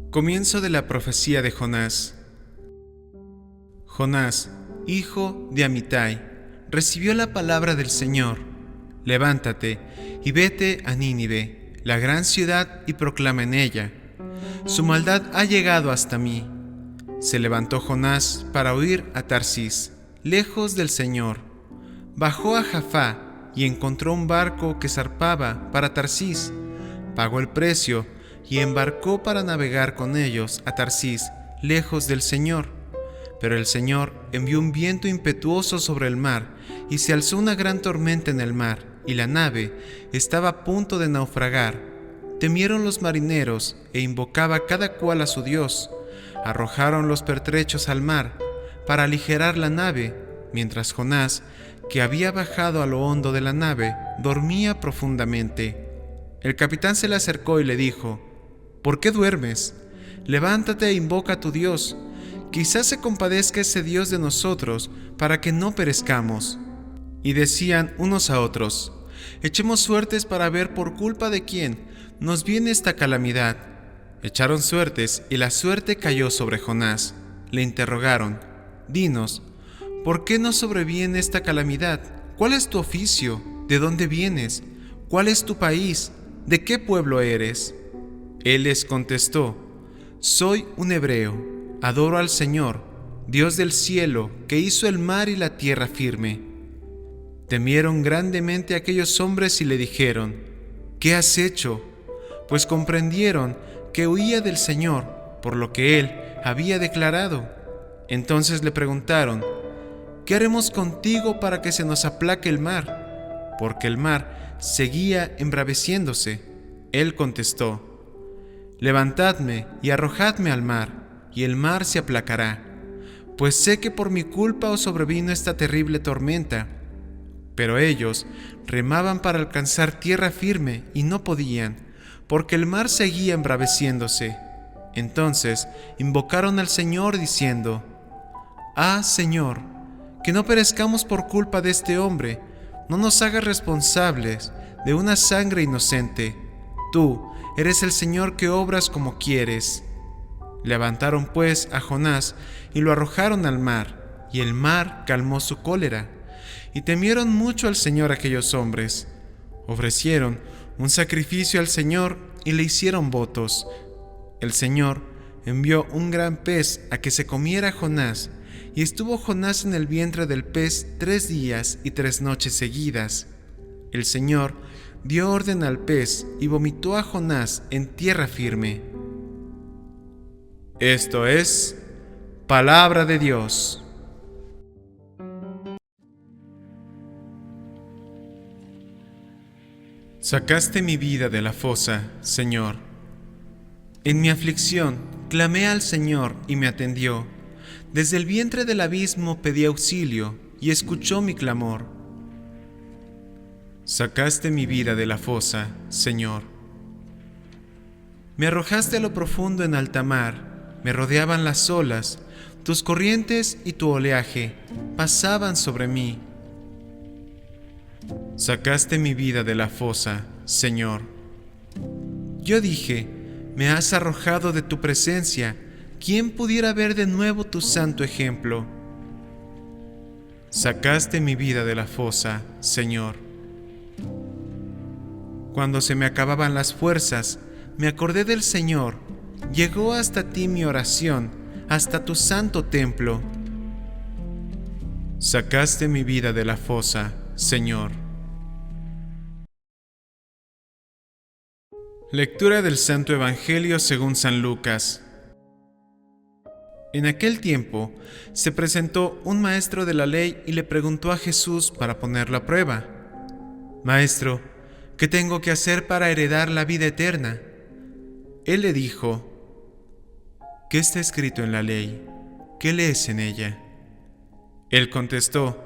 Comienzo de la profecía de Jonás. Jonás, hijo de Amitai, recibió la palabra del Señor. Levántate y vete a Nínive, la gran ciudad, y proclama en ella: su maldad ha llegado hasta mí. Se levantó Jonás para huir a Tarsis, lejos del Señor. Bajó a Jaffa y encontró un barco que zarpaba para Tarsis. Pagó el precio y embarcó para navegar con ellos a Tarsis, lejos del Señor. Pero el Señor envió un viento impetuoso sobre el mar, y se alzó una gran tormenta en el mar, y la nave estaba a punto de naufragar. Temieron los marineros, e invocaba cada cual a su Dios. Arrojaron los pertrechos al mar, para aligerar la nave, mientras Jonás, que había bajado a lo hondo de la nave, dormía profundamente. El capitán se le acercó y le dijo: ¿por qué duermes? Levántate e invoca a tu Dios. Quizás se compadezca ese Dios de nosotros, para que no perezcamos. Y decían unos a otros: echemos suertes para ver por culpa de quién nos viene esta calamidad. Echaron suertes y la suerte cayó sobre Jonás. Le interrogaron: dinos, ¿por qué nos sobreviene esta calamidad? ¿Cuál es tu oficio? ¿De dónde vienes? ¿Cuál es tu país? ¿De qué pueblo eres? Él les contestó: soy un hebreo, adoro al Señor, Dios del cielo, que hizo el mar y la tierra firme. Temieron grandemente aquellos hombres y le dijeron: ¿qué has hecho? Pues comprendieron que huía del Señor, por lo que él había declarado. Entonces le preguntaron: ¿qué haremos contigo para que se nos aplaque el mar? Porque el mar seguía embraveciéndose. Él contestó: levantadme y arrojadme al mar, y el mar se aplacará, pues sé que por mi culpa os sobrevino esta terrible tormenta. Pero ellos remaban para alcanzar tierra firme y no podían, porque el mar seguía embraveciéndose. Entonces invocaron al Señor diciendo: ah, Señor, que no perezcamos por culpa de este hombre, no nos hagas responsables de una sangre inocente. Tú eres el Señor que obras como quieres. Levantaron pues a Jonás y lo arrojaron al mar, y el mar calmó su cólera. Y temieron mucho al Señor aquellos hombres. Ofrecieron un sacrificio al Señor y le hicieron votos. El Señor envió un gran pez a que se comiera a Jonás, y estuvo Jonás en el vientre del pez 3 días y 3 noches seguidas. El Señor dio orden al pez y vomitó a Jonás en tierra firme. Esto es palabra de Dios. Sacaste mi vida de la fosa, Señor. En mi aflicción clamé al Señor y me atendió. Desde el vientre del abismo pedí auxilio y escuchó mi clamor. Sacaste mi vida de la fosa, Señor. Me arrojaste a lo profundo en alta mar, me rodeaban las olas, tus corrientes y tu oleaje pasaban sobre mí. Sacaste mi vida de la fosa, Señor. Yo dije: me has arrojado de tu presencia, ¿quién pudiera ver de nuevo tu santo ejemplo? Sacaste mi vida de la fosa, Señor. Cuando se me acababan las fuerzas, me acordé del Señor. Llegó hasta ti mi oración, hasta tu santo templo. Sacaste mi vida de la fosa, Señor. Lectura del Santo Evangelio según San Lucas. En aquel tiempo se presentó un maestro de la ley y le preguntó a Jesús para ponerlo a prueba: Maestro, ¿qué tengo que hacer para heredar la vida eterna? Él le dijo: ¿qué está escrito en la ley? ¿Qué lees en ella? Él contestó: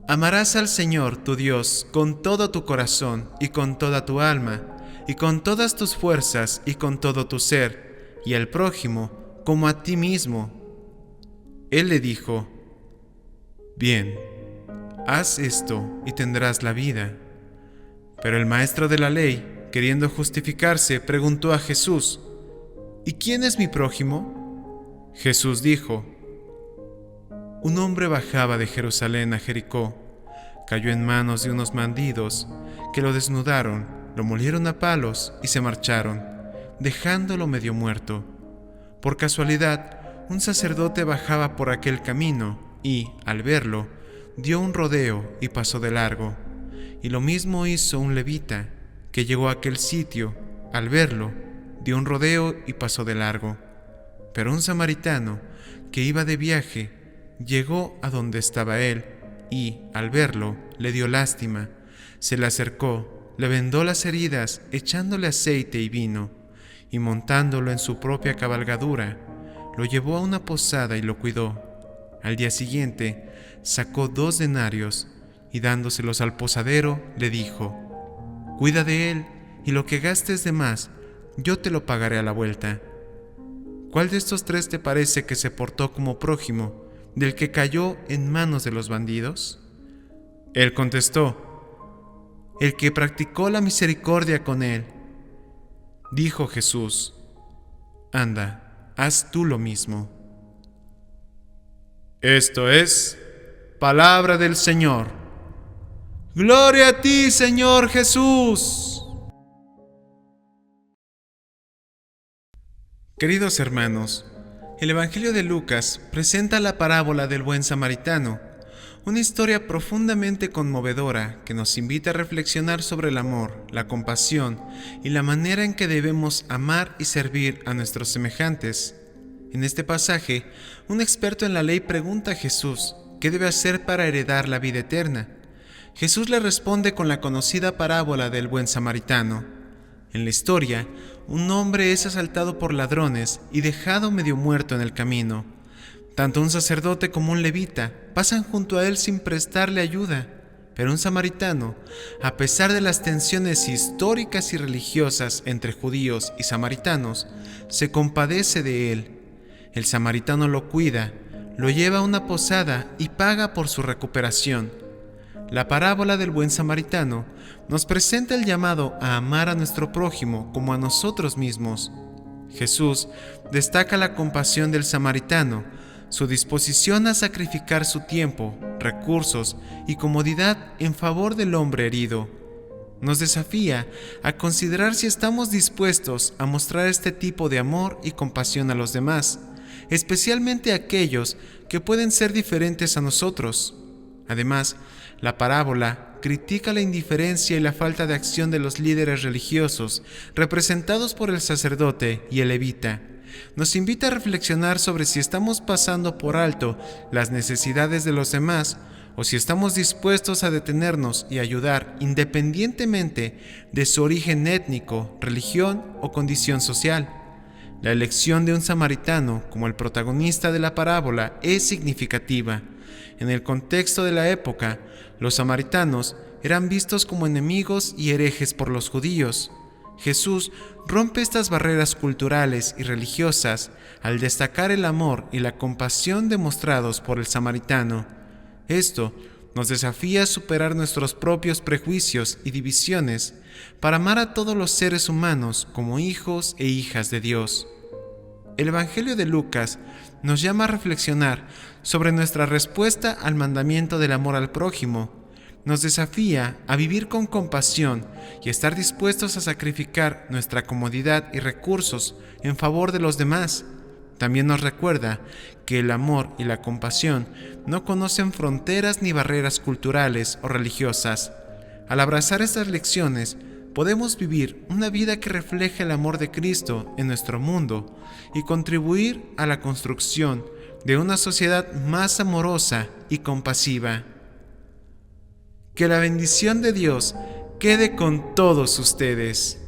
amarás al Señor tu Dios con todo tu corazón y con toda tu alma, y con todas tus fuerzas y con todo tu ser, y al prójimo como a ti mismo. Él le dijo: bien, haz esto y tendrás la vida. Pero el maestro de la ley, queriendo justificarse, preguntó a Jesús: ¿Y quién es mi prójimo? Jesús dijo: un hombre bajaba de Jerusalén a Jericó, cayó en manos de unos bandidos que lo desnudaron, lo molieron a palos y se marcharon, dejándolo medio muerto. Por casualidad, un sacerdote bajaba por aquel camino y, al verlo, dio un rodeo y pasó de largo. Y lo mismo hizo un levita, que llegó a aquel sitio, al verlo, dio un rodeo y pasó de largo. Pero un samaritano, que iba de viaje, llegó a donde estaba él, y, al verlo, le dio lástima. Se le acercó, le vendó las heridas, echándole aceite y vino, y montándolo en su propia cabalgadura, lo llevó a una posada y lo cuidó. Al día siguiente, sacó 2 denarios, y dándoselos al posadero, le dijo: cuida de él, y lo que gastes de más, yo te lo pagaré a la vuelta. ¿Cuál de estos 3 te parece que se portó como prójimo del que cayó en manos de los bandidos? Él contestó: el que practicó la misericordia con él. Dijo Jesús: anda, haz tú lo mismo. Esto es palabra del Señor. ¡Gloria a ti, Señor Jesús! Queridos hermanos, el Evangelio de Lucas presenta la parábola del buen samaritano, una historia profundamente conmovedora que nos invita a reflexionar sobre el amor, la compasión y la manera en que debemos amar y servir a nuestros semejantes. En este pasaje, un experto en la ley pregunta a Jesús qué debe hacer para heredar la vida eterna. Jesús le responde con la conocida parábola del buen samaritano. En la historia, un hombre es asaltado por ladrones y dejado medio muerto en el camino. Tanto un sacerdote como un levita pasan junto a él sin prestarle ayuda, pero un samaritano, a pesar de las tensiones históricas y religiosas entre judíos y samaritanos, se compadece de él. El samaritano lo cuida, lo lleva a una posada y paga por su recuperación. La parábola del buen samaritano nos presenta el llamado a amar a nuestro prójimo como a nosotros mismos. Jesús destaca la compasión del samaritano, su disposición a sacrificar su tiempo, recursos y comodidad en favor del hombre herido. Nos desafía a considerar si estamos dispuestos a mostrar este tipo de amor y compasión a los demás, especialmente a aquellos que pueden ser diferentes a nosotros. Además, la parábola critica la indiferencia y la falta de acción de los líderes religiosos, representados por el sacerdote y el levita. Nos invita a reflexionar sobre si estamos pasando por alto las necesidades de los demás o si estamos dispuestos a detenernos y ayudar independientemente de su origen étnico, religión o condición social. La elección de un samaritano como el protagonista de la parábola es significativa. En el contexto de la época, los samaritanos eran vistos como enemigos y herejes por los judíos. Jesús rompe estas barreras culturales y religiosas al destacar el amor y la compasión demostrados por el samaritano. Esto nos desafía a superar nuestros propios prejuicios y divisiones para amar a todos los seres humanos como hijos e hijas de Dios. El Evangelio de Lucas nos llama a reflexionar sobre nuestra respuesta al mandamiento del amor al prójimo. Nos desafía a vivir con compasión y estar dispuestos a sacrificar nuestra comodidad y recursos en favor de los demás. También nos recuerda que el amor y la compasión no conocen fronteras ni barreras culturales o religiosas. Al abrazar estas lecciones, podemos vivir una vida que refleje el amor de Cristo en nuestro mundo y contribuir a la construcción de una sociedad más amorosa y compasiva. Que la bendición de Dios quede con todos ustedes.